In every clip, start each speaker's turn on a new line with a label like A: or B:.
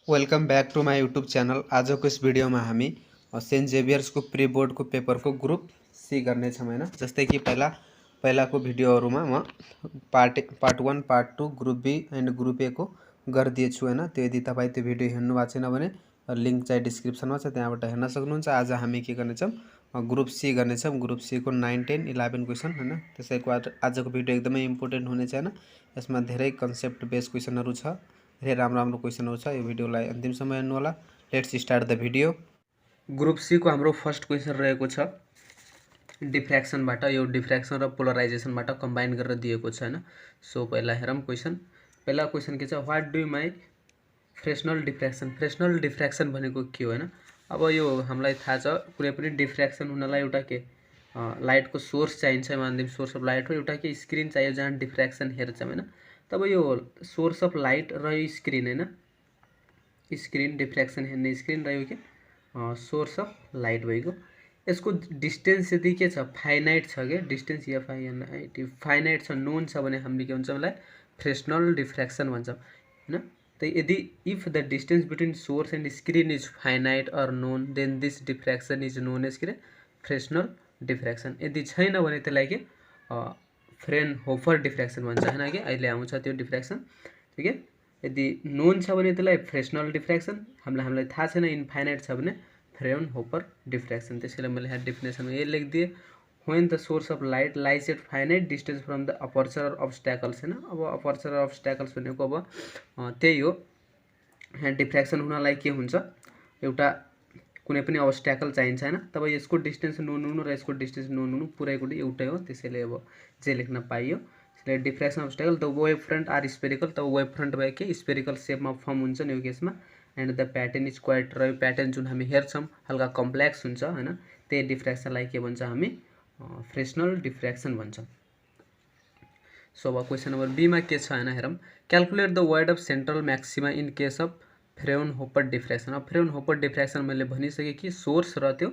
A: Welcome back to my YouTube channel. आज को इस वीडियो में हामी सेंट जेभियर्स को प्री बोर्ड को पेपर को ग्रुप सी करने हैन। जस्तै कि पहिला को भिडियोहरु में म part 1 part 2 group B and group A को गरिदिए छु हैन। त्यो यदि तपाई त्यो भिडियो हेर्नु भएको छैन भने लिंक चाहिँ डिस्क्रिप्सन में छ, त्यहाँबाट हेर्न सक्नुहुन्छ। आज हामी के गर्ने छौं, ग्रुप सी गर्ने छौं। ग्रुप सी को 9, 10, 11 क्वेशन हैन। त्यसैको आजको भिडियो एकदमै इम्पोर्टेन्ट हुनेछ हैन। यसमा धेरै कन्सेप्ट बेस्ड क्वेशनहरु छ, धेरै राम्रो क्वेशनहरु छ। यो भिडियोलाई अन्तिमसम्म हेर्नु होला। Let's start the video. Group C को हाम्रो फर्स्ट क्वेशन रहेको छ डिफ्र्याक्सन बाट। यो डिफ्र्याक्सन र पोलराइजेसन बाट कम्बाइन गरेर दिएको छ हैन। सो पहिला हेरौं क्वेशन। पहिला क्वेशन के छ, व्हाट डू यु माई फ्रेस्नल डिफ्र्याक्सन। फ्रेस्नल डिफ्र्याक्सन भनेको के हो हैन। अब यो हामीलाई थाहा छ, कुनै पनि डिफ्र्याक्सन हुनलाई एउटा के लाइट को सोर्स चाहिन्छ, मानिदिम सोर्स अफ लाइट हो। एउटा के स्क्रिन चाहियो जहाँ डिफ्र्याक्सन हेर्छौं हैन। तब यो सोर्स अफ लाइट र यो स्क्रिन हैन, स्क्रिन डिफ्र्याक्सन हेर्ने स्क्रिन र यो के सोर्स अफ लाइट भएको, यसको डिस्टेन्स यदि के छ फाइनाइट छ के, डिस्टेन्स या फाइनाइट छ, नोन छ भने हामीले के भन्छौं, यसलाई फ्रेस्नल डिफ्र्याक्सन भन्छौं हैन। त यदि if the distance between source and screen is finite or known then this diffraction is known as के फ्रेस्नल डिफ्र्याक्सन। यदि छैन भने त्यसलाई के फ्रेनहोफर डिफ्र्याक्सन भन्छ हैन के। अहिले आउँछ त्यो डिफ्र्याक्सन, ठीक है। यदि नोन छ भने त्यसलाई फ्रेस्नल डिफ्र्याक्सन, हामीलाई थाहा छैन इन्फाइनाइट छ भने फ्रेनहोफर डिफ्र्याक्सन। त्यसैले मैले यहाँ डेफिनेसन यही लेखिदिए, when the source of light lies at finite distance from the aperture or obstacles हैन। अब अपर्चर अर अब्स्ट्याकल्स भनेको अब त्यही हो। यहाँ डिफ्र्याक्सन हुनलाई के हुन्छ, एउटा कुनै पनि अब्स्ट्याकल चाहिन्छ हैन। तब यसको डिस्टेन्स नोन हुनु र यसको डिस्टेन्स नोन हुनु पुरैको एउटै हो। त्यसैले अब जे लेख्न पाइयो। त्यसैले diffraction obstacle, the wave front are spherical. तब वेभ फ्रन्ट भयो के स्पेरिकल शेपमा फर्म हुन्छ नि यो केसमा। And the pattern is quite, र यो प्याटर्न जुन हामी हेर्छौं हल्का कम्प्लेक्स हुन्छ हैन। त्यही डिफ्र्याक्सनलाई के भन्छ हामी फ्रेस्नल डिफ्र्याक्सन भन्छौं। सो अब क्वेशन नम्बर बी मा के छ हैन, हेरौं। Calculate the wide of central maxima in case of Fraunhofer diffraction. अब फ्रेउनहोफर डिफ्र्याक्सन मैले भनिसकेँ कि सोर्स र त्यो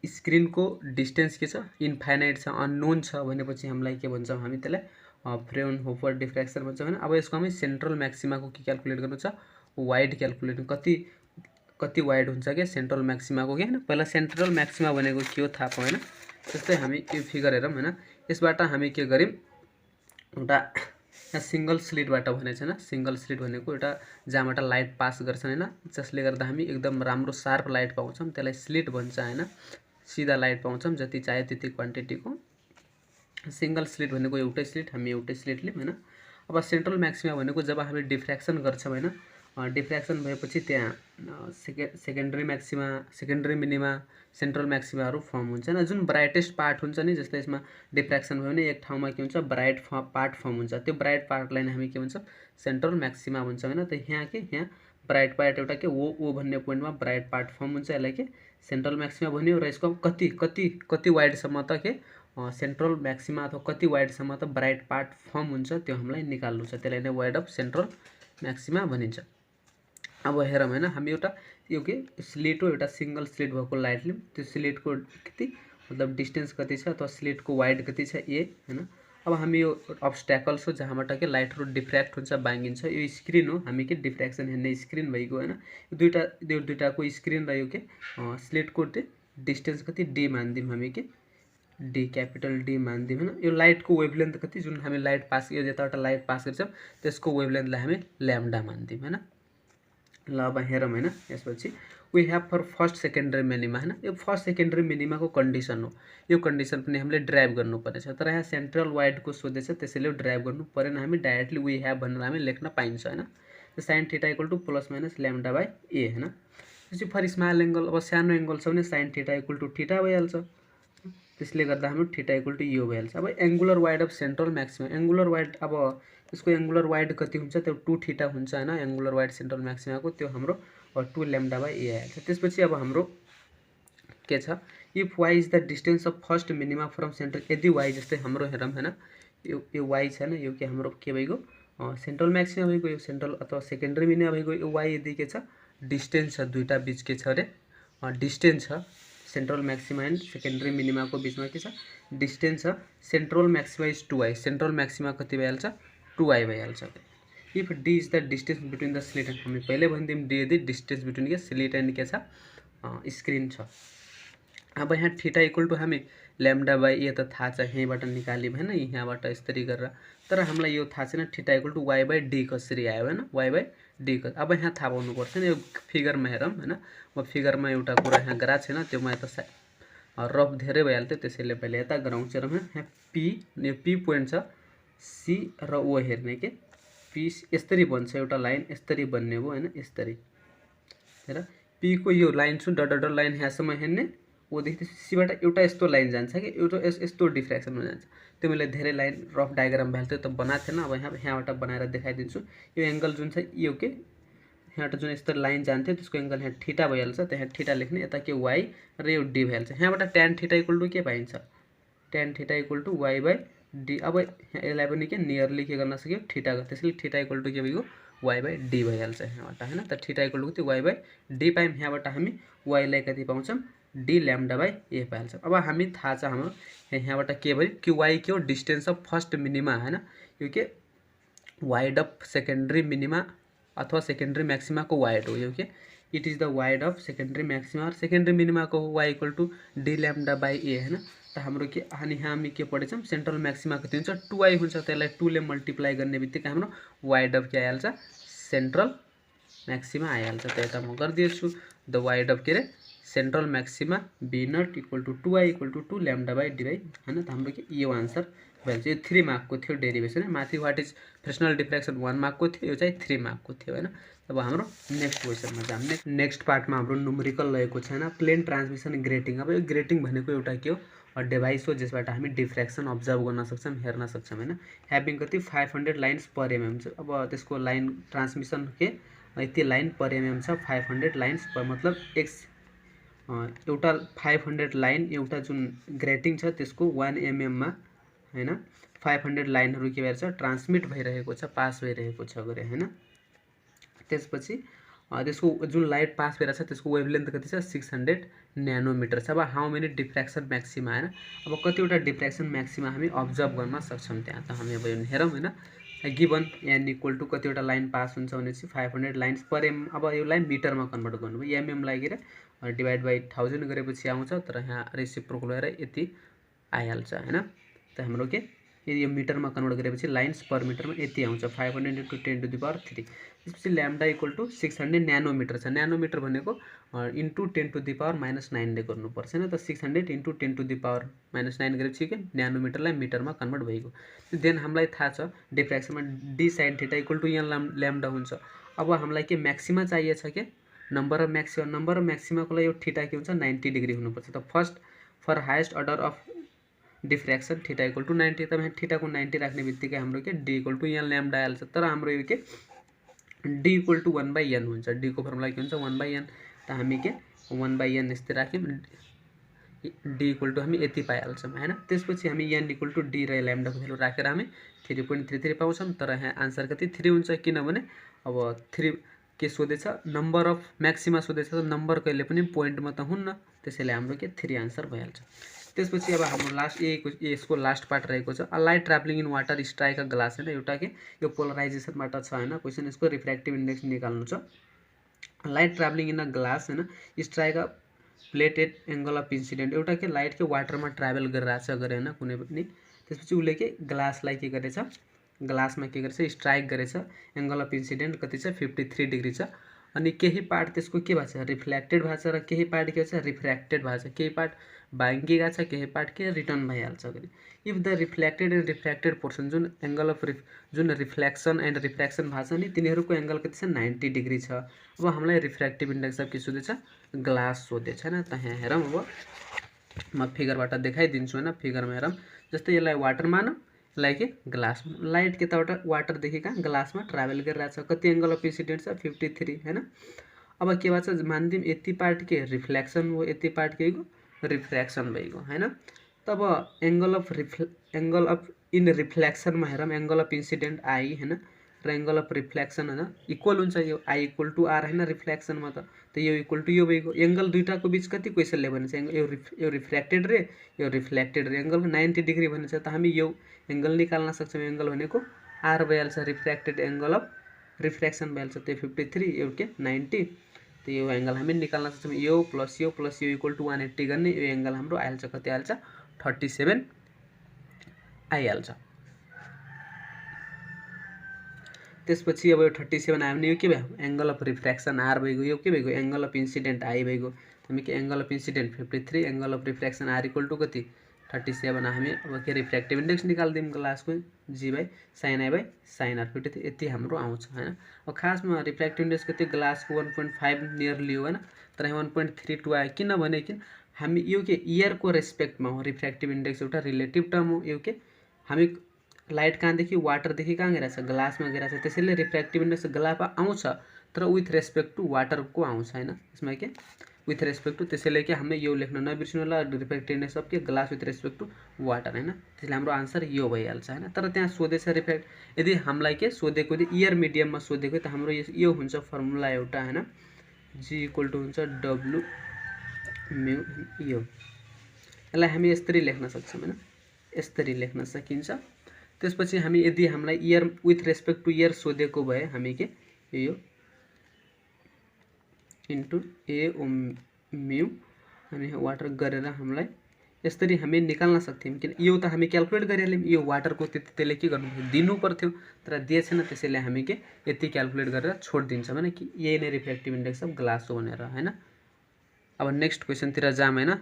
A: स्क्रिन को डिस्टेन्स के छ इन्फाइनाइट छ, अननोन छ भनेपछि हामीलाई के भन्छौं, हामी त्यसलाई फ्रेउनहोफर डिफ्र्याक्सन भन्छौं हैन। अब यसको हामी सेन्ट्रल म्याक्सिमा को के क्याल्कुलेट गर्नु छ, वाइड क्याल्कुलेट, कति वाइड हुन्छ के सेन्ट्रल म्याक्सिमा को के हैन। पहिला सेन्ट्रल म्याक्सिमा भनेको के हो थाहा पाउँ हैन। जस्तै हामी यो फिगर हेरौं हैन। यसबाट हामी के गरिम, एउटा यहाँ सिंगल स्लिटबाट भनेछ हैन। सिंगल स्लिट भनेको एउटा जहाँबाट लाइट पास गर्छन् हैन, जसले गर्दा हामी एकदम राम्रो शार्प लाइट पाउँछौं, त्यसलाई स्लिट भन्छ हैन। सिधा लाइट पाउँछौं, जति चाहे त्यति क्वान्टिटीको। सिंगल स्लिट भनेको एउटै स्लिट, हामी एउटै स्लिट लियौं हैन। अब सेन्ट्रल म्याक्सिमा भनेको जब हामी डिफ्र्याक्सन गर्छौं हैन, डिफ्र्याक्सन भएपछि त्यहाँ secondary maxima, secondary minima, central म्याक्सिमाहरु फर्म हुन्छ हैन। जुन ब्राइटेस्ट पार्ट हुन्छ नि, जस्तै यसमा डिफ्र्याक्सन भयो भने एक ठाउँमा के हुन्छ ब्राइट पार्ट फर्म हुन्छ, त्यो ब्राइट पार्टलाई नै हामी के भन्छौं सेन्ट्रल म्याक्सिमा भन्छौं हैन। त यहाँ के यहाँ ब्राइट पार्ट एउटा के ओ भन्ने पोइन्टमा ब्राइट पार्ट फर्म हुन्छ, यसलाई के सेन्ट्रल म्याक्सिमा भन्यो। र यसको कति वाइडसम्म त के सेन्ट्रल म्याक्सिमा अथवा कति वाइडसम्म त ब्राइट पार्ट फर्म हुन्छ, त्यो हामीलाई निकाल्नु छ। त्यसलाई नै वाइड अफ सेन्ट्रल म्याक्सिमा भनिन्छ। अब हेरौं हैन, हामी एउटा यो के स्लिट हो, एउटा सिंगल स्लिट भएको लाइट लियौं। त्यो स्लिट को कति मतलब डिस्टेन्स कति छ अथवा स्लिट को वाइड कति छ ए हैन। अब हामी यो अब्स्ट्याकल्स हो जहाँबाट के लाइटहरु डिफ्र्याक्ट हुन्छ, बाङ्गिन्छ। यो स्क्रिन हो, हामी के डिफ्र्याक्सन हेर्ने स्क्रिन भइगयो हैन। यो दुईटाको स्क्रिन र यो के स्लिट को डिस्टेन्स कति डी मान्दिम हामी, के डी क्यापिटल डी मान्दिम हैन। यो लाइट को वेभलेन्थ कति, जुन हामी लाइट पास यो जताबाट लाइट पास गर्छौं त्यसको वेभलेन्थलाई हामी ल्याम्डा मान्दिम हैन। ल अब हेरौं हैन। यसपछि we have for first secondary minima हैन। यो फर्स्ट सेकेन्डरी मिनिमा को कन्डिसन हो। यो कन्डिसन पनि हामीले ड्राइभ गर्नु पर्नेछ, तर यहाँ सेन्ट्रल वाइड को सोधेछ, त्यसैले ड्राइभ गर्नु परेन। हामी डाइरेक्टली वी हैव भनेर हामी लेख्न पाइन्छ हैन। sin theta equal to plus minus lambda by a हैन। त्यसपछि फर स्मल एंगल, अब सानो एंगल छ भने sin theta equal to theta भइहाल्छ, त्यसले गर्दा हाम्रो थीटा इक्वल टु यो भइहाल्छ। अब angular wide of central maxima, angular wide अब यसको एंगुलर वाइड कति हुन्छ, त्यो 2 थीटा हुन्छ हैन। एंगुलर वाइड सेन्ट्रल म्याक्सिमा को त्यो हाम्रो 2 ल्याम्डा बाइ ए आइहाल्छ। त्यसपछि अब हाम्रो के छ, if y is the distance of first minima from centre, यदि y जस्तै हाम्रो हेरौं हैन, यो y छ हैन, यो के हाम्रो के भइगयो सेन्ट्रल म्याक्सिमा भइगयो, यो सेन्ट्रल अथवा सेकेन्डरी मिनिमा भइगयो। यो y यदि के छ डिस्टेन्स छ, दुईटा बीच के छ रे डिस्टेन्स छ, central maxima and secondary minima को बीचमा के छ डिस्टेन्स छ। Central maxima is 2y, central maxima कति भइहाल्छ 2y भइहाल्छ। If D is the distance between the slit and हामी पहिले भनिदिउँ डी यदि डिस्टेंस बिट्विन के स्लिट एन्ड के छ स्क्रीन छ। अब यहाँ थीटा इक्वल टू हामी लैम्डा बाई ए त थाहा छ यहीँबाट निकाल्यौँ हैन, यहाँबाट यसरी गरेर। तर हामीलाई यो थाहा छैन theta equal to Y by D कसरी आयो हैन, वाई बाई डी कस। अब यहाँ थाहा पाउनुपर्छ नि, यो फिगरमा हेरौँ हैन। म फिगरमा एउटा कुरा यहाँ गराएको छैन, त्यो म यता रफ धेरै भइहाल्थ्यो, त्यसैले पहिले यता गराउँछु। र यहाँ पी, यो पी पोइन्ट छ, सी र ओ हेर्ने के पी यसरी बन्छ एउटा लाइन, यसरी बन्ने भयो हैन, यसरी हेर। पी को यो लाइन छु डट डट लाइन यहाँसम्म हेर्ने, ओदेखि सीबाट एउटा यस्तो लाइन जान्छ कि एउटा यस्तो डिफ्र्याक्सनमा जान्छ। त्यो मैले धेरै लाइन रफ डायग्राम भइहाल्थ्यो त बनाएको थिएन। अब यहाँबाट बनाएर देखाइदिन्छु। यो एङ्गल जुन छ यो के यहाँबाट जुन यस्तो लाइन जान्थ्यो त्यसको एङ्गल यहाँ थीटा भइहाल्छ, त्यहाँ थीटा लेख्ने, यता के वाई र यो डी भइहाल्छ। यहाँबाट tan थीटा इक्वल टू के पाइन्छ, tan theta equal to Y by D. अब यसलाई पनि के नियरली के गर्न सक्यो थीटा, त्यसैले थीटा इक्वल टू के भयो वाई बाई डी भइहाल्छ यहाँबाट हैन। त थीटा इक्वल टू कति वाई बाई डी पायौँ। यहाँबाट हामी वाईलाई कति पाउँछौँ डी लैम्डा बाई ए पाइहाल्छौँ। अब हामी थाहा छ हाम्रो यहाँबाट के भयो कि वाई के हो डिस्टेंस अफ फर्स्ट मिनिमा हैन, यो के वाइड अफ सेकेन्डरी मिनिमा अथवा सेकेन्डरी मैक्सिमा को वाइड हो, यो के it is the wide of secondary maxima और सेकेन्डरी मिनिमा को y equal to D lambda by a हैन। त हाम्रो के अनि यहाँ हामी के पढेछौँ सेन्ट्रल मैक्सिमा कति हुन्छ 2y हुन्छ, त्यसलाई 2 ले मल्टिप्लाई गर्ने बित्तिकै हाम्रो वाइड अफ के आइहाल्छ सेन्ट्रल मैक्सिमा आइहाल्छ। त यता म गरिदिन्छु द वाइड अफ के रे central maxima B nought equal to 2y equal to 2 lambda by D by हैन। त हाम्रो के यो आन्सर भइहाल्छ। यो 3 मार्क को थियो डेरिभेसन है, माथि व्हाट इज फ्रेक्सनल डिफ्र्याक्सन 1 मार्क को थियो, यो चाहिँ 3 मार्क को थियो हैन। अब हाम्रो नेक्स्ट क्वेसनमा जाम। नेक्स्ट पार्टमा हाम्रो न्युमेरिकल रहेको छ हैन, प्लेन ट्रान्समिसन ग्रेटिङ। अब यो ग्रेटिङ भनेको एउटा के हो डिभाइस हो जसबाट हामी डिफ्र्याक्सन अब्जर्भ गर्न सक्छौँ, हेर्न सक्छौँ हैन। ह्याभिङ कति 500 लाइन्स पर एमएम छ। अब त्यसको लाइन ट्रान्समिसन के यति लाइन पर एमएम छ, 500 लाइन्स पर मतलब एउटा 500 लाइन एउटा जुन ग्रेटिङ छ त्यसको 1 mm मा हैन 500 लाइनहरु के भइरहेछ ट्रान्समिट भइरहेको छ, पास भइरहेको छ गरे हैन। त्यसपछि त्यसको जुन लाइट पास भइरहेछ त्यसको वेभलेन्थ कति छ 600 न्यानोमिटर छ। अब हाउ मेनी डिफ्र्याक्सन म्याक्सिमा हैन, अब कतिवटा डिफ्र्याक्सन म्याक्सिमा हामी अब्जर्भ गर्न सक्छौं त्यहाँ त हामी अब हेरौँ हैन। गिवन n इक्वल टू कतिवटा लाइन पास हुन्छ भनेपछि 500 लाइन्स पर एम। अब यो लाइन मिटरमा कन्भर्ट गर्नुभयो, एमएम लागि रे डिवाइड बाइ 1000 गरेपछि आउँछ, तर यहाँ रेसिप्रोकल भएर यति आइहाल्छ हैन। त हाम्रो के यो मिटरमा कन्भर्ट गरेपछि लाइन्स पर मिटरमा यति आउँछ 500 × 10 टु द पावर 3। त्यसपछि ल्याम्डा इक्वल टू 600 न्यानोमिटर छ। न्यानोमिटर भनेको इन्टु 10 टु द पावर -9 ले गर्नुपर्छ हैन। त 600 इन्टु 10 टु द पावर -9 गरेपछि के न्यानोमिटरलाई मिटरमा कन्भर्ट भएको। देन हामीलाई थाहा छ डिफ्र्याक्सनमा D sine theta equal to यहाँ ल्याम्डा हुन्छ। अब हामीलाई के म्याक्सिमा चाहिएछ के number of maxima, number of म्याक्सिमाको लागि यो थीटा के हुन्छ 90 डिग्री हुनुपर्छ। त first for highest order of diffraction theta equal to 90। त यहाँ थीटा को 90 राख्ने बित्तिकै हाम्रो के डी इक्वल टू यहाँ ल्याम्डा आइहाल्छ। तर हाम्रो यो के डी इक्वल टू 1/n हुन्छ, डी को फर्मुला के हुन्छ 1/n। त हामी के 1/n यस्तै राख्यौँ, डी इक्वल टू हामी यति पाइहाल्छौँ हैन। त्यसपछि हामी n इक्वल टू डी र ल्याम्डा को भ्यालु राखेर हामी 3.33 पाउँछौँ। तर यहाँ आन्सर कति 3 हुन्छ, किनभने अब 3 के सोधेछ नम्बर अफ म्याक्सिमा सोधेछ, त नम्बर कहिले पनि पोइन्टमा त हुन्न, त्यसैले हाम्रो के 3 आन्सर भइहाल्छ। त्यसपछि अब हाम्रो लास्ट यसको लास्ट पार्ट रहेको छ a light travelling in water strike a glass हैन। एउटा के यो पोलराइजेसनबाट छ हैन क्वेशन, यसको रिफ्र्याक्टिभ इन्डेक्स निकाल्नु छ। Light travelling in a glass हैन strike a plated angle of incident. एउटा के लाइट के वाटरमा ट्राभल गरिरहेछ गरे हैन कुनै पनि, त्यसपछि उसले के ग्लासलाई के गरेछ ग्लासमा के गरेछ स्ट्राइक गरेछ, एंगल अफ इन्सिडेन्ट कति छ 53 डिग्री छ। अनि केही पार्ट त्यसको के भएको छ रिफ्लेक्टेड भएको छ र केही पार्ट के छ रिफ्र्याक्टेड भएको छ, केही पार्ट बाँकिएको छ, केही पार्ट के रिटर्न भइहाल्छ गरे। If the reflected and refracted portion जुन एंगल अफ जुन रिफ्लेक्सन एन्ड रिफ्र्याक्सन भएको छ नि तिनीहरूको एंगल कति छ 90 डिग्री छ। अब हामीलाई रिफ्र्याक्टिभ इन्डेक्स के सोधेछ ग्लास सोधेछ हैन। त यहाँ हेरौँ, अब म फिगरबाट देखाइदिन्छु हैन। फिगरमा हेरौँ, जस्तै यसलाई वाटर मानौँ, यसलाई के ग्लास। लाइट केताबाट वाटरदेखि कहाँ ग्लासमा ट्राभल गरिरहेछ, कति एंगल अफ इन्सिडेन्ट छ 53 हैन। अब के भएको छ मानिदिउँ यति पार्ट के रिफ्लेक्सन हो, यति पार्ट के रिफ्र्याक्सन भइगयो हैन। तब एंगल अफ इन रिफ्लेक्सनमा हेरौँ, एंगल अफ इन्सिडेन्ट आई हैन र एंगल अफ रिफ्लेक्सन हैन इक्वल हुन्छ, यो आई इक्वल टू आर हैन रिफ्लेक्सनमा त यो इक्वल टू यो भइगयो। एंगल दुईटाको बीच कति क्वेशनले भनेछ यो रिफ्र्याक्टेड रे यो रिफ्लेक्टेड रे एंगल 90 डिग्री भनेछ। त हामी यो एंगल निकाल्न सक्छौँ, एंगल भनेको आर भइहाल्छ रिफ्र्याक्टेड एंगल अफ रिफ्र्याक्सन भइहाल्छ, त्यो 53 यो के 90। त यो एंगल हामी निकाल्न सक्छौँ, यो प्लस यो इक्वल टू 180 गर्ने, यो एंगल हाम्रो आइहाल्छ कति आइहाल्छ 37 आइहाल्छ। त्यसपछि अब यो 37 आयो भने यो के भयो एंगल अफ रिफ्र्याक्सन आर भइगयो, यो के भइगयो एंगल अफ इन्सिडेन्ट आई भइगयो। हामी के angle of incident 53, angle of refraction are equal to कति 37। हामी अब के रिफ्र्याक्टिभ इन्डेक्स निकाल्दियौँ ग्लासको g by sine i by sine r 53, यति हाम्रो आउँछ हैन। अब खासमा रिफ्र्याक्टिभ इन्डेक्स कति ग्लासको 1.5 नियरली हो हैन, तर 1.32 आयो किनभने हामी यो के इयरको रेस्पेक्टमा हो। रिफ्र्याक्टिभ इन्डेक्स एउटा रिलेटिभ टर्म हो, यो के हामी लाइट कहाँदेखि वाटरदेखि कहाँ गइरहेछ ग्लासमा गइरहेछ, त्यसैले रिफ्र्याक्टिभ इन्डेक्स ग्लासमा आउँछ तर विथ रेस्पेक्ट टू वाटरको आउँछ हैन, यसमा के विथ रेस्पेक्ट टू, त्यसैले के हामीले यो लेख्न नबिर्सिनु होला रिफ्र्याक्टिभ इन्डेक्स अफ के glass with respect to water हैन, त्यसले हाम्रो आन्सर यो भइहाल्छ हैन। तर त्यहाँ सोधेछ रिफ्र्याक्ट यदि हामीलाई के सोधेको यदि इयर मिडियममा सोधेको त हाम्रो यो हुन्छ फर्मुला एउटा हैन, जी इक्वल टू हुन्छ डब्लु म्यू यो, यसलाई हामी यसरी लेख्न सक्छौँ हैन, यसरी लेख्न सकिन्छ। त्यसपछि हामी यदि हामीलाई air with respect to air सोधेको भए हामी के यो इन्टु ए म्यू हामी वाटर गरेर हामीलाई यसरी हामी निकाल्न सक्थ्यौँ, किन यो त हामी क्याल्कुलेट गरिहाल्यौँ, यो वाटरको त्यसले के गर्नु दिनु पर्थ्यो तर दिएछैन, त्यसैले हामी के यति क्याल्कुलेट गरेर छोडिदिन्छ भने कि यही नै रिफ्र्याक्टिभ इन्डेक्स अफ ग्लास हो भनेर हैन। अब नेक्स्ट क्वेसनतिर जाम हैन।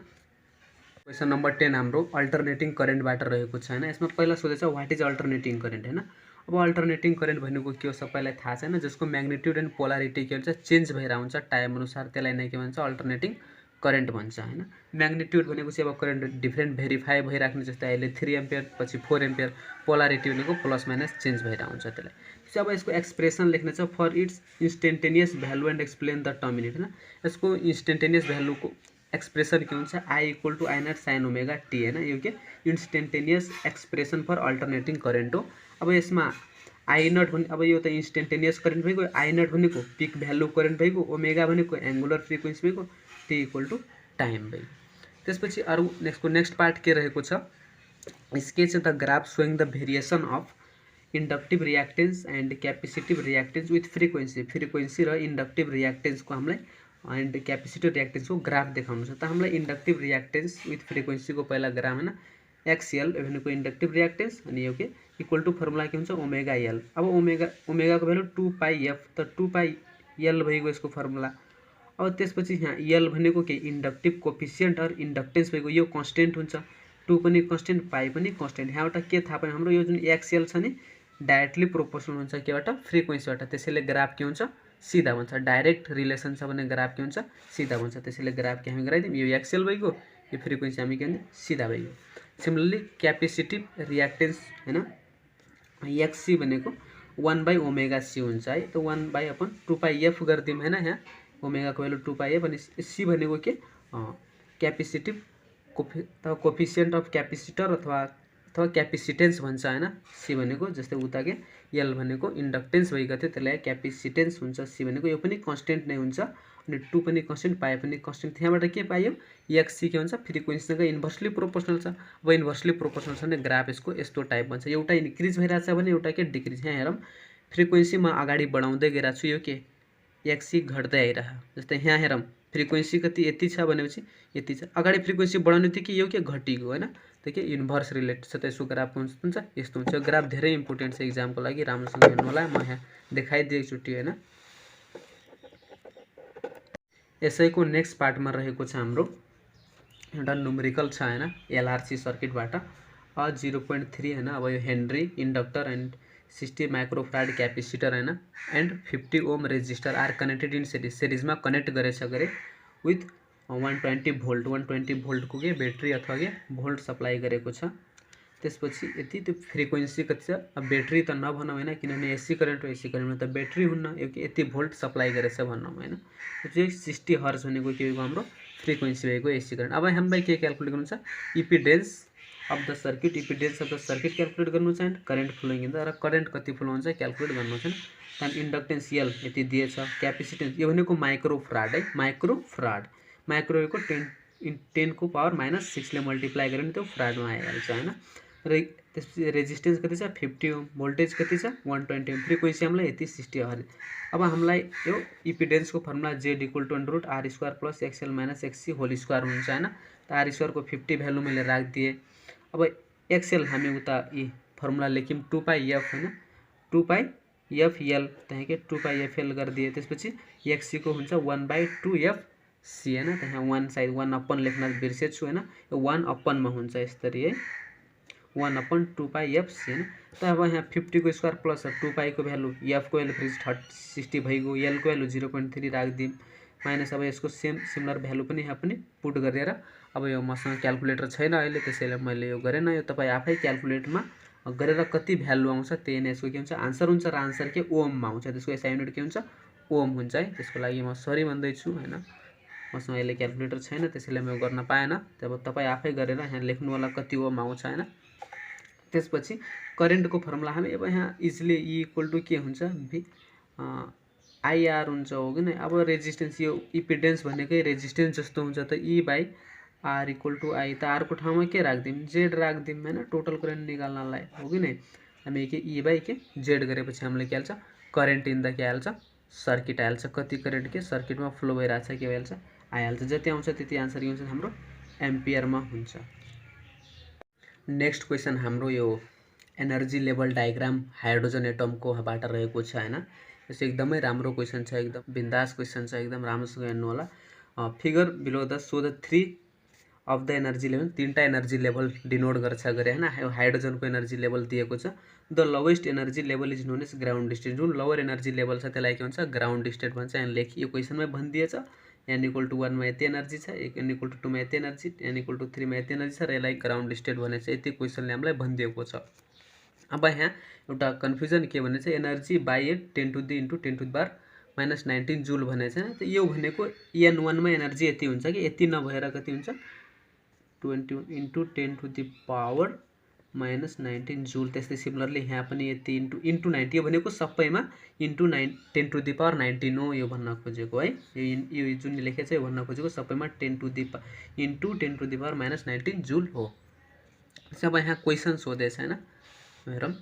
A: क्वेसन नम्बर 10 हाम्रो अल्टरनेटिङ करेन्टबाट रहेको छ हैन। यसमा पहिला सोधेछ व्हाट इज अल्टरनेटिङ करेन्ट हैन। अब अल्टरनेटिङ करेन्ट भनेको के हो सबैलाई थाहा छैन, जसको म्याग्निट्युड एन्ड पोलारिटी के हुन्छ चेन्ज भएर हुन्छ टाइम अनुसार, त्यसलाई नै के भन्छ अल्टरनेटिङ करेन्ट भन्छ हैन। म्याग्निट्युड भनेको चाहिँ अब करेन्ट डिफरेन्ट भेरिफाई भइराख्ने, जस्तै अहिले 3 एम्पियर पछि 4 एम्पियर, पोलारिटी भनेको प्लस माइनस चेन्ज भएर आउँछ त्यसलाई। अब यसको एक्सप्रेसन लेख्ने छ for its instantaneous value and explain the term in it हैन। यसको इन्स्टेन्टेनियस भ्यालुको एक्सप्रेसन के हुन्छ I equal to I nought sine omega T हैन, यो के instantaneous expression for alternating current हो। अब यसमा आई नट भने अब यो त इन्स्टेन्टेनियस करेन्ट भइगयो, आई नट भनेको पिक भ्यालु करेन्ट भइगयो, ओमेगा भनेको एंगुलर फ्रिक्वेन्सी भइगयो, टी इक्वल टू टाइम भइगयो। त्यसपछि अरु नेक्स्ट पार्ट के रहेको छ sketch the graph showing the variation of inductive reactants and capacitive reactants with frequency र इन्डक्टिभ रियाक्टेन्सको हामीलाई एन्ड क्यापेसिटिभ रियाक्टेन्सको ग्राफ देखाउनु छ। त हामीलाई इन्डक्टिभ रियाक्टेन्स विथ फ्रिक्वेन्सीको पहिला ग्राफ हैन, एक्सएल भनेको इन्डक्टिभ रियाक्टेन्स अनि यो के इक्वल टू फर्मुला के हुन्छ ओमेगा एल। अब ओमेगाको भ्यालु 2 पाई एफ, त 2 पाई एल भइगयो यसको फर्मुला। अब त्यसपछि यहाँ एल भनेको के इन्डक्टिभ कोफिसिएन्ट अर इन्डक्टेन्स भइगयो, यो कन्स्टेन्ट हुन्छ, 2 पनि कन्स्टेन्ट पाई पनि कन्स्टेन्ट। यहाँबाट के थाहा पायो हाम्रो यो जुन एक्सएल छ नि डाइरेक्टली प्रोपोर्सनल हुन्छ केबाट फ्रिक्वेन्सीबाट, त्यसैले ग्राफ के हुन्छ सीधा भन्छ, डाइरेक्ट रिलेसन छ भने ग्राफ के हुन्छ सीधा भन्छ, त्यसैले ग्राफ के हामी गराइदियौँ यो एक्सएल भइगयो, यो फ्रिक्वेन्सी हामी के भन्छ सीधा भइगयो। सिमिलरली क्यापेसिटिभ रियाक्टेन्स हैन एक्ससी भनेको 1 बाई ओमेगा सी हुन्छ है, त 1 बाई अपन 2 पाई एफ गरिदिउँ हैन, यहाँ ओमेगाको भ्यालु 2 पाई एफ अनि सी भनेको के क्यापेसिटिभ कोफिसिएन्ट अफ क्यापेसिटर अथवा क्यापेसिटेन्स भन्छ हैन। सी भनेको जस्तै उता के एल भनेको इन्डक्टेन्स भइगयो थियो, त्यसलाई क्यापेसिटेन्स हुन्छ, सी भनेको यो पनि कन्स्टेन्ट नै हुन्छ अनि 2 पनि कन्स्टेन्ट पाए पनि कन्स्टेन्ट। त्यहाँबाट के पाइयो एक्ससी के हुन्छ फ्रिक्वेन्सीसँग इन्भर्सली प्रोपोर्सनल छ। अब इन्भर्सली प्रोपोर्सनल छ भने ग्राफ यसको यस्तो टाइप भन्छ, एउटा इन्क्रिज भइरहेछ भने एउटा के डिक्रिज। यहाँ हेरौँ फ्रिक्वेन्सी म अगाडि बढाउँदै गइरहेको छु, यो के एक्ससी घट्दै आइरह, जस्तै यहाँ हेरौँ फ्रिक्वेन्सी कति यति छ भनेपछि यति छ, अगाडि फ्रिक्वेन्सी बढाउने बित्तिकै यो के घटिगयो हैन, त्यो के इन्भर्स रिलेटेड छ, त्यसको ग्राफ हुन्छ यस्तो हुन्छ। ग्राफ धेरै इम्पोर्टेन्ट छ एक्जामको लागि, राम्रोसँग हेर्नु होला, म यहाँ देखाइदिए एकचोटि हैन। यसैको नेक्स्ट पार्टमा रहेको छ हाम्रो एउटा न्युमेरिकल छ हैन एलआरसी सर्किटबाट 0.3 हैन। अब यो henry inductor and 60 microfarad capacitor हैन and 50 ohm resistor are connected in सिरिजमा कनेक्ट गरेछ गरे विथ 120 भोल्ट 120 भोल्टको के ब्याट्री अथवा के भोल्ट सप्लाई गरेको छ। त्यसपछि यति त्यो फ्रिक्वेन्सी कति छ, अब ब्याट्री त नभनौँ हैन किनभने एसी करेन्ट हो, एसी करेन्टमा त ब्याट्री हुन्न, यो यति भोल्ट सप्लाई गरेछ भनौँ हैन। त्यो चाहिँ 60 हर्ज भनेको के हो हाम्रो फ्रिक्वेन्सी भएको एसी करेन्ट। अब हामीलाई के क्याल्कुलेट गर्नु छ impedance of the circuit, impedance of the circuit calculate गर्नु छ and current flowing in the, र करेन्ट कति फ्लो हुन्छ क्याल्कुलेट गर्नु छ। त्यहाँदेखि इन्डक्टेन्स एल यति दिएछ, क्यापेसिटेन्स यो भनेको माइक्रोफारड है, माइक्रोफारड माइक्रोको 10 को पावर -6 ले मल्टिप्लाई गरेर त्यो फ्राडमा आइहाल्छ हैन। त्यसपछि रेजिस्टेन्स कति छ 50 ओम, भोल्टेज कति छ 120 ओम, फ्रिक्वेन्सी हामीलाई यति 60 हर्ज। अब हामीलाई यो इम्पिडेन्सको formula Z = R² + XL - XC whole square हुन्छ हैन। त R² को 50 भ्यालु मैले राखिदिएँ। अब XL हामी उता यी फर्मुला लेख्यौँ 2πf हैन, 2πfl त्यहाँ के 2πfl गरिदिए। त्यसपछि XC को हुन्छ 1/2fc हैन, त्यहाँ 1 साइड 1/, लेख्न बिर्सेछु हैन, यो 1/, मा हुन्छ यसरी है, 1/2πfc हैन। त अब यहाँ 50 को स्क्वायर प्लस 2π को भ्यालु, f को भ्यालु 60 भइगयो, l को भ्यालु 0.3 राखिदिउँ, माइनस अब यसको सिमिलर भ्यालु पनि यहाँ पनि पुट गरेर, अब यो मसँग क्याल्कुलेटर छैन अहिले, त्यसैले मैले यो गरेन। यो तपाईँ आफै क्याल्कुलेटरमा गरेर कति भ्यालु आउँछ त्यही नै यसको के हुन्छ आन्सर हुन्छ, र आन्सर के ओममा हुन्छ, त्यसको एसआई युनिट के हुन्छ ओम हुन्छ है। त्यसको लागि म सरी भन्दैछु हैन, मसँग अहिले क्याल्कुलेटर छैन त्यसैले म गर्न पाएन। तब तपाईँ आफै गरेर यहाँ लेख्नु होला कति ओम आउँछ हैन। त्यसपछि करेन्टको फर्मुला हामी अब यहाँ इजिली E के हुन्छ IR हुन्छ, हो कि नै। अब रेजिस्टेन्स यो इम्पिडेन्स भनेकै रेजिस्टेन्स जस्तो हुन्छ, त E/R = I, त R को ठाउँमा के राखिदिउँ Z राखिदिउँ हैन, टोटल करेन्ट निकाल्नलाई, हो कि नै। हामी के E/Z गरेपछि हामीले के हाल्छ करेन्ट इन द के हाल्छ सर्किट हाल्छ, कति करेन्ट के सर्किटमा फ्लो भइरहेछ के भइहाल्छ आइहाल्छ। जति आउँछ त्यति आन्सर के हुन्छ हाम्रो एम्पियरमा हुन्छ। नेक्स्ट क्वेसन हाम्रो यो एनर्जी लेभल डायग्राम हाइड्रोजन एटमको बाट रहेको छ हैन। यो एकदमै राम्रो क्वेसन छ, एकदम बिन्दास क्वेसन छ, एकदम राम्रोसँग हेर्नु होला। Figure below the so the 3 of the energy level, 3टा एनर्जी लेभल डिनोट गर्छ गरे हैन। हाइड्रोजनको एनर्जी लेभल दिएको छ, the lowest energy level is known as ground state. जुन लोवर एनर्जी लेभल छ त्यसलाई के भन्छ ग्राउन्ड स्टेट भन्छ। यहाँ लेखियो क्वेसनमै भनिदिएछ n = 1 मा यति एनर्जी छ, n = 2 मा यति एनर्जी, n = 3 मा यति एनर्जी छ, र यसलाई ग्राउन्ड स्टेट भनेछ। यति क्वेसनले हामीलाई भनिदिएको छ। अब यहाँ एउटा कन्फ्युजन के भनेछ एनर्जी बाई 10⁻⁻⁻19 जुल भनेछ हैन। त यो भनेको n1 मा एनर्जी यति हुन्छ कि यति नभएर कति हुन्छ 21 × 10⁻⁻19 जुल। त्यस्तै सिमिलरली यहाँ पनि यति इन्टु 90, यो भनेको सबैमा इन्टु 10⁻19 हो यो भन्न खोजेको है। यो जुन लेखेको छ यो भन्न खोजेको सबैमा इन्टु 10⁻⁻19 जुल हो। अब यहाँ क्वेसन सोधेछ हैन, हेरौँ।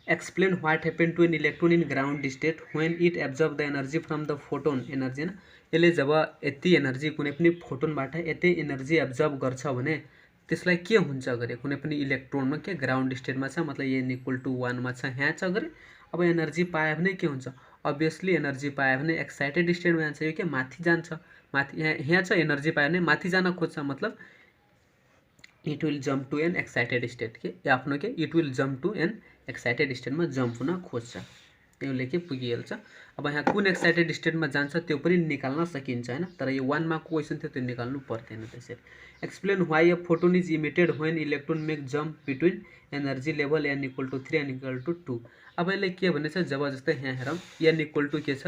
A: Explain what happen to an electron in ground state when it absorb the energy from the photon energy हैन। यसले जब यति एनर्जी कुनै पनि फोटोनबाट यति एनर्जी एब्जर्भ गर्छ भने त्यसलाई के हुन्छ गरे, कुनै पनि इलेक्ट्रोनमा के ग्राउन्ड स्टेटमा छ, मतलब n = 1 मा छ, यहाँ छ गरे। अब एनर्जी पायो भने के हुन्छ, अभियसली एनर्जी पायो भने एक्साइटेड स्टेटमा जान्छ, यो के माथि जान्छ, माथि यहाँ छ एनर्जी पायो भने माथि जान खोज्छ, मतलब it will jump to an excited state के आफ्नो के it will jump to an excited स्टेटमा जम्प हुन खोज्छ, त्यो लेखे पुगिहाल्छ। अब यहाँ कुन एक्साइटेड स्टेटमा जान्छ त्यो पनि निकाल्न सकिन्छ हैन, तर यो 1 मा क्वेसन थियो त्यो निकाल्नु पर्दैन। त्यसैले explain why a photon is emitted when electron make jump between energy level n = 3 n = 2। अब यसले के भनेछ, जब जस्तै यहाँ हेरौँ n = के छ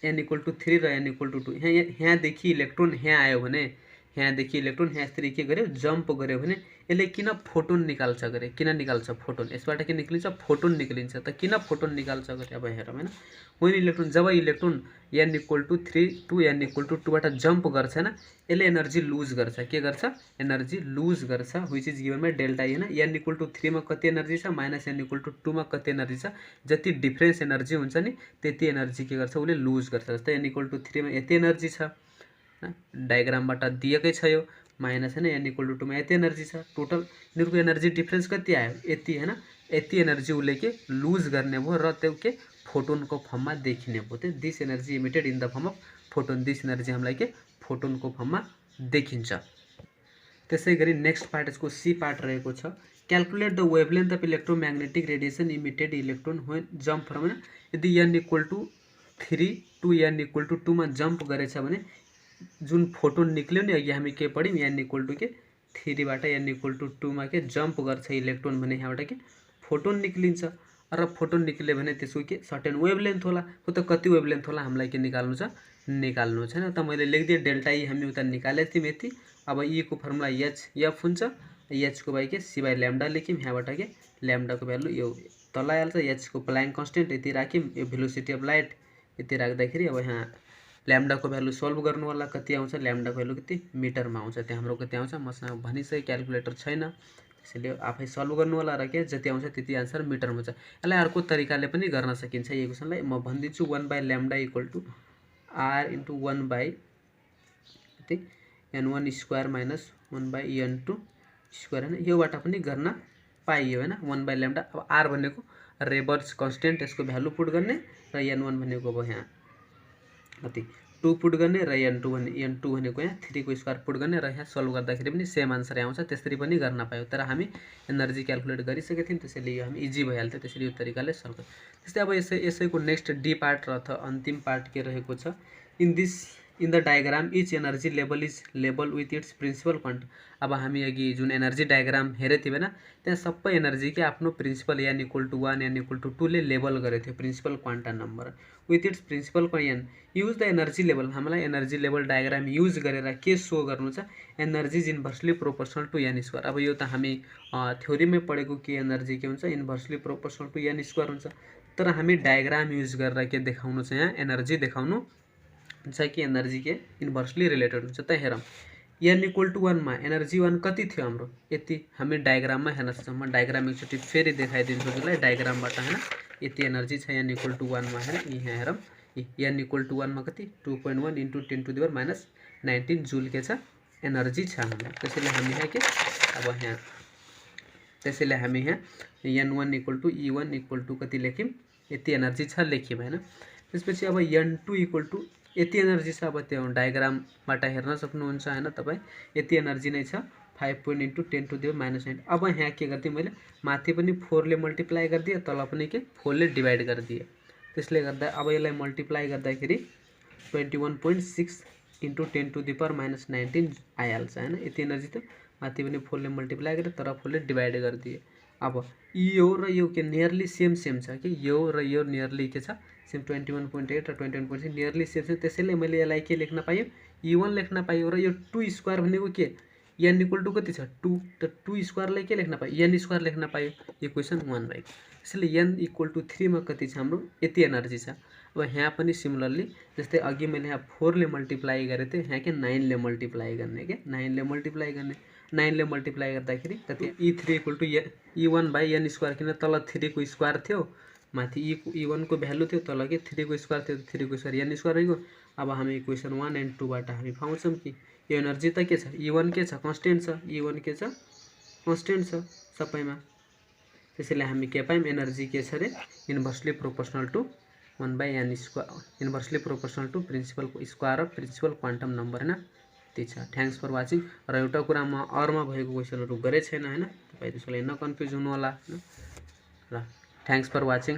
A: n = 3 र n = 2, यहाँदेखि इलेक्ट्रोन यहाँ आयो भने, यहाँदेखि इलेक्ट्रोन यहाँ यसरी के गर्यो जम्प गर्यो भने यसले किन फोटोन निकाल्छ गरे, किन निकाल्छ फोटोन, यसबाट के निक्लिन्छ फोटोन निक्लिन्छ। त किन फोटोन निकाल्छ गरे अब हेरौँ हैन। व्हेन इलेक्ट्रोन, जब इलेक्ट्रोन n = 3 टु n = 2 बाट जम्प गर्छ हैन, यसले एनर्जी लुज गर्छ, के गर्छ एनर्जी लुज गर्छ, which is given by delta हैन। n = 3 मा कति एनर्जी छ माइनस n = 2 मा कति एनर्जी छ, जति डिफरेन्स एनर्जी हुन्छ नि त्यति एनर्जी के गर्छ उसले लुज गर्छ। जस्तै n = 3 मा यति एनर्जी छ, डायग्रामबाट दिएकै छ यो, माइनस हैन n = 2 मा यति एनर्जी छ, टोटल यिनीहरूको एनर्जी डिफरेन्स कति आयो यति हैन, यति एनर्जी उसले के लुज गर्ने भयो र त्यो के फोटोनको फर्ममा देखिने भयो। त्यो this energy emitted in the form of photon, this energy हामीलाई के फोटोनको फर्ममा देखिन्छ। त्यसै गरी नेक्स्ट पार्ट यसको सी पार्ट रहेको छ, calculate the wavelength of electromagnetic radiation emitted electron when jump from हैन। यदि n = 3 टु n = 2 मा जम्प गरेछ भने जुन फोटोन निक्ल्यो नि, अघि हामी के पढ्यौँ n = के 3 बाट n = 2 मा के जम्प गर्छ इलेक्ट्रोन भने यहाँबाट के फोटोन निक्लिन्छ, र फोटोन निक्ल्यो भने त्यसको के सर्टेन वेभलेन्थ होला, हो त कति वेभलेन्थ होला हामीलाई के निकाल्नु छ हैन। त मैले लेखिदिएँ डेल्टा ई हामी उता निकालेको थियौँ यति। अब ई को फर्मुला h हुन्छ, h को बाई के c/λ लेख्यौँ, यहाँबाट के ल्याम्डाको भ्यालु यो तल आइहाल्छ, h को प्लाङ्क कन्स्टेन्ट यति राख्यौँ, यो भेलोसिटी अफ लाइट यति राख्दाखेरि अब यहाँ ल्याम्डाको भ्यालु सल्भ गर्नु होला कति आउँछ, ल्याम्डाको भ्यालु कति मिटरमा आउँछ, त्यहाँ हाम्रो कति आउँछ मसँग भनिसके क्याल्कुलेटर छैन त्यसैले आफै सल्भ गर्नु होला र के जति आउँछ त्यति आन्सर मिटरमा हुन्छ। यसलाई अर्को तरिकाले पनि गर्न सकिन्छ। यो क्वेसनलाई म भनिदिन्छु 1/λ इक्वल टु r इन्टु 1/कति n1 square minus 1/n2 square होइन, योबाट पनि गर्न पाइयो होइन। 1/λ अब r भनेको रेबर्स कन्स्टेन्ट, यसको भ्यालु पुट गर्ने र n1 भनेको अब यहाँ कति 2 पुट गर्ने र n2 भनेको यहाँ 3 को स्क्वायर पुट गर्ने र यहाँ सल्भ गर्दाखेरि पनि सेम आन्सर आउँछ। त्यसरी पनि गर्न पायो, तर हामी एनर्जी क्याल्कुलेट गरिसकेका थियौँ, त्यसैले यो हामी इजी भइहाल्थ्यो, त्यसैले यो तरिकाले सल्भ गर्छ। त्यस्तै अब यसैको नेक्स्ट डी पार्ट र अथवा अन्तिम पार्ट के रहेको छ, in the diagram each energy level is label with its principal quantum. अब हामी अघि जुन एनर्जी डायग्राम हेरेको थियौँ होइन, त्यहाँ सबै एनर्जी के आफ्नो प्रिन्सिपल n = 1 n = 2 ले लेबल गरेको थियो principal quantum number with its principal n। Use the energy level, हामीलाई एनर्जी लेभल डायग्राम युज गरेर के सो गर्नु छ, energy is inversely proportional to n square. अब यो त हामी थ्योरीमै पढेको कि एनर्जी के हुन्छ, inversely proportional to n square हुन्छ, तर हामी डायग्राम युज गरेर के देखाउनु छ, यहाँ एनर्जी देखाउनु हुन्छ कि एनर्जी के इन्भर्सली रिलेटेड हुन्छ। त हेरौँ n = 1 मा एनर्जी 1 कति थियो हाम्रो, यति हामी डायग्राममा हेर्न सक्छौँ। म डायग्राम एकचोटि फेरि देखाइदिन्छु हजुरलाई डायग्रामबाट होइन। यति एनर्जी छ n = 1 मा होइन। यहाँ हेरौँ n = 1 मा कति 2.1 × 10⁻⁻19 जुल के छ एनर्जी छ हाम्रो। त्यसैले हामी यहाँ के अब यहाँ त्यसैले हामी यहाँ n1 = E1 = कति लेख्यौँ, यति एनर्जी छ लेख्यौँ होइन। त्यसपछि अब n2 यति एनर्जी छ। अब त्यो डायग्रामबाट हेर्न सक्नुहुन्छ होइन तपाईँ, यति एनर्जी नै छ 5 × 10⁻⁻9। अब यहाँ के गरिदिएँ मैले, माथि पनि 4 ले मल्टिप्लाई गरिदिएँ, तल पनि के 4 ले डिभाइड गरिदिएँ। त्यसले गर्दा अब यसलाई मल्टिप्लाई गर्दाखेरि 21.6 × 10⁻⁻19 आइहाल्छ होइन। यति एनर्जी त माथि पनि 4 ले मल्टिप्लाई गरेँ, तर 4 ले डिभाइड गरिदिएँ। अब यो र यो के नियरली सेम छ कि यो र यो नियरली के छ सेम 21.8 र 21.6 नियरली सेम छ। त्यसैले मैले यसलाई के लेख्न पाएँ, E1 लेख्न पाएँ। र यो 2 स्क्वायर भनेको के n = कति छ 2, त 2 स्क्वायरलाई के लेख्न पाएँ, n स्क्वायर लेख्न पाएँ। यो क्वेसन 1 भएको। त्यसैले n = 3 मा कति छ हाम्रो, यति एनर्जी छ। अब यहाँ पनि सिमिलरली जस्तै अघि मैले यहाँ 4 ले मल्टिप्लाई गरेको थिएँ, यहाँ के 9 ले मल्टिप्लाई गर्ने, के 9 ले मल्टिप्लाई गर्ने। 9 ले मल्टिप्लाई गर्दाखेरि कति E3 = E1/n स्क्वायर, किन तल 3 को स्क्वायर थियो, माथि E1 को भ्यालु थियो, तल के 3 को स्क्वायर थियो, 3 को स्क्वायर n स्क्वायर रहेको। अब हामी इक्वेसन 1 एन्ड 2 बाट हामी पाउँछौँ कि यो एनर्जी त के छ, E1 के छ कन्स्टेन्ट छ, E1 के छ कन्स्टेन्ट छ सबैमा। त्यसैले हामी के पायौँ, एनर्जी के छ रे inversely proportional to 1/n square, inversely proportional to principal square of principal quantum number होइन। त्यही छ। Thanks for watching. र एउटा कुरा म अरूमा भएको क्वेसनहरू गरेको छैन होइन, तपाईँ त्यसैले नकन्फ्युज हुनु होला होइन। र थ्याङ्क्स फर वाचिङ।